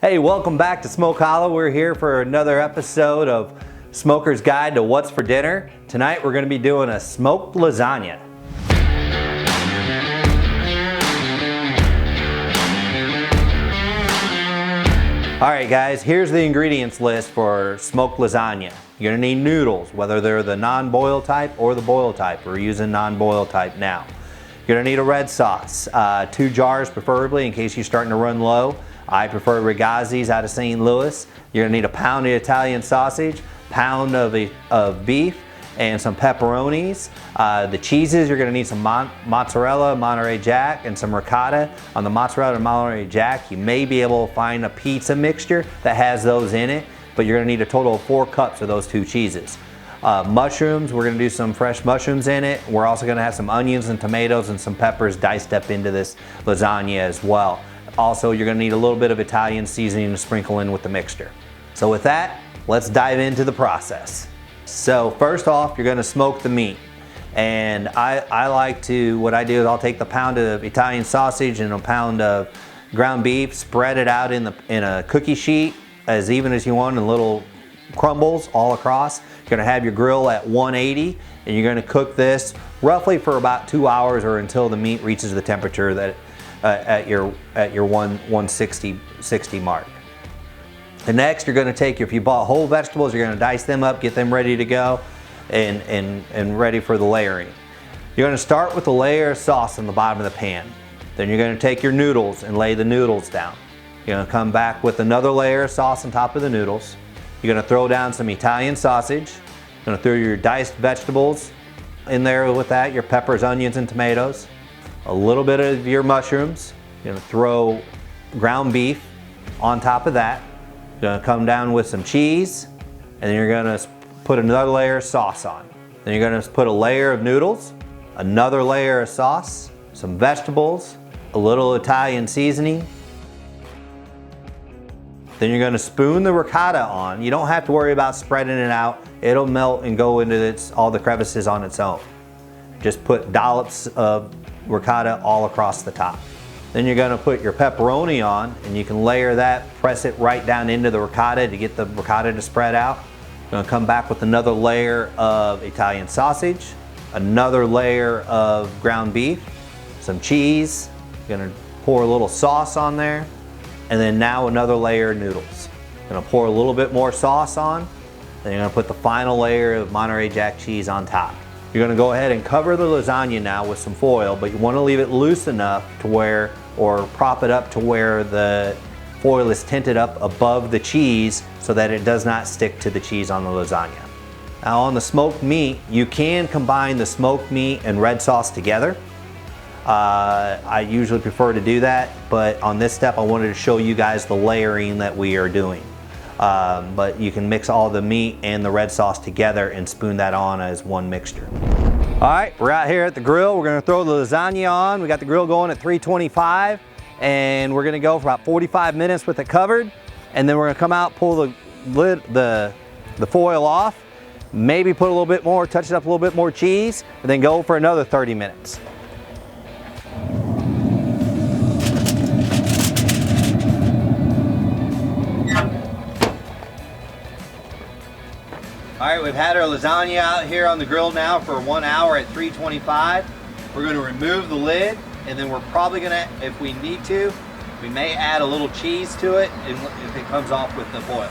Hey, welcome back to Smoke Hollow. We're here for another episode of Smoker's Guide to What's for Dinner. Tonight we're going to be doing a smoked lasagna. Alright guys, here's the ingredients list for smoked lasagna. You're going to need noodles, whether they're the non-boil type or the boil type. We're using non-boil type now. You're going to need a red sauce, 2 jars preferably in case you're starting to run low. I prefer Ragazzi's out of St. Louis. You're gonna need a pound of Italian sausage, pound of beef, and some pepperonis. The cheeses, you're gonna need some mozzarella, Monterey Jack, and some ricotta. On the mozzarella and Monterey Jack, you may be able to find a pizza mixture that has those in it, but you're gonna need a total of 4 cups of those 2 cheeses. Mushrooms, we're gonna do some fresh mushrooms in it. We're also gonna have some onions and tomatoes and some peppers diced up into this lasagna as well. Also, you're gonna need a little bit of Italian seasoning to sprinkle in with the mixture. So with that, let's dive into the process. So first off, you're gonna smoke the meat. And I like to, what I do is I'll take the pound of Italian sausage and a pound of ground beef, spread it out in a cookie sheet as even as you want in little crumbles all across. You're gonna have your grill at 180 and you're gonna cook this roughly for about 2 hours or until the meat reaches the temperature that at your 160 mark. And next you're going to take, if you bought whole vegetables, you're going to dice them up, get them ready to go and ready for the layering. You're going to start with a layer of sauce on the bottom of the pan. Then you're going to take your noodles and lay the noodles down. You're going to come back with another layer of sauce on top of the noodles. You're going to throw down some Italian sausage. You're going to throw your diced vegetables in there with that, your peppers, onions, and tomatoes. A little bit of your mushrooms. You're gonna throw ground beef on top of that. You're gonna come down with some cheese, and then you're gonna put another layer of sauce on. Then you're gonna put a layer of noodles, another layer of sauce, some vegetables, a little Italian seasoning. Then you're gonna spoon the ricotta on. You don't have to worry about spreading it out. It'll melt and go into all the crevices on its own. Just put dollops of ricotta all across the top. Then you're gonna put your pepperoni on and you can layer that, press it right down into the ricotta to get the ricotta to spread out. You're gonna come back with another layer of Italian sausage, another layer of ground beef, some cheese. You're gonna pour a little sauce on there, and then now another layer of noodles. You're gonna pour a little bit more sauce on, then you're gonna put the final layer of Monterey Jack cheese on top. You're gonna go ahead and cover the lasagna now with some foil, but you wanna leave it loose enough to where, or prop it up to where the foil is tinted up above the cheese so that it does not stick to the cheese on the lasagna. Now on the smoked meat, you can combine the smoked meat and red sauce together. I usually prefer to do that, but on this step I wanted to show you guys the layering that we are doing. But you can mix all the meat and the red sauce together and spoon that on as one mixture. All right, we're out here at the grill. We're gonna throw the lasagna on. We got the grill going at 325, and we're gonna go for about 45 minutes with it covered, and then we're gonna come out, pull the lid, the foil off, maybe put a little bit more, touch it up a little bit more cheese, and then go for another 30 minutes. All right, we've had our lasagna out here on the grill now for 1 hour at 325. We're going to remove the lid, and then we're probably going to, if we need to, we may add a little cheese to it if it comes off with the foil.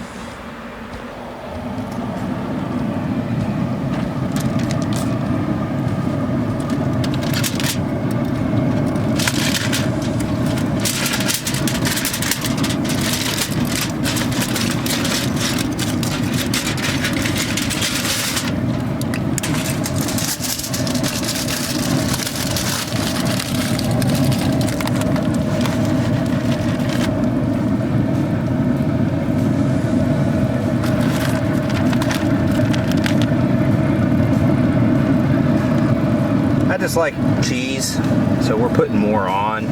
I just like cheese, so we're putting more on.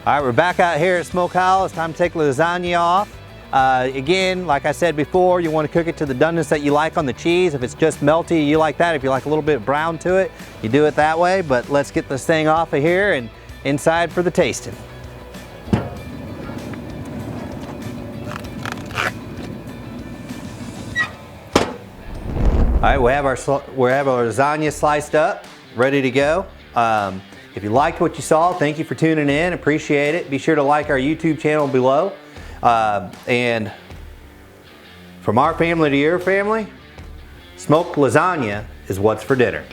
All right, we're back out here at Smoke Hollow. It's time to take lasagna off. Again, like I said before, you want to cook it to the doneness that you like on the cheese. If it's just melty, you like that. If you like a little bit brown to it, you do it that way. But let's get this thing off of here and inside for the tasting. All right, we have our lasagna sliced up, ready to go. If you liked what you saw, thank you for tuning in. Appreciate it. Be sure to like our YouTube channel below. And from our family to your family, smoked lasagna is what's for dinner.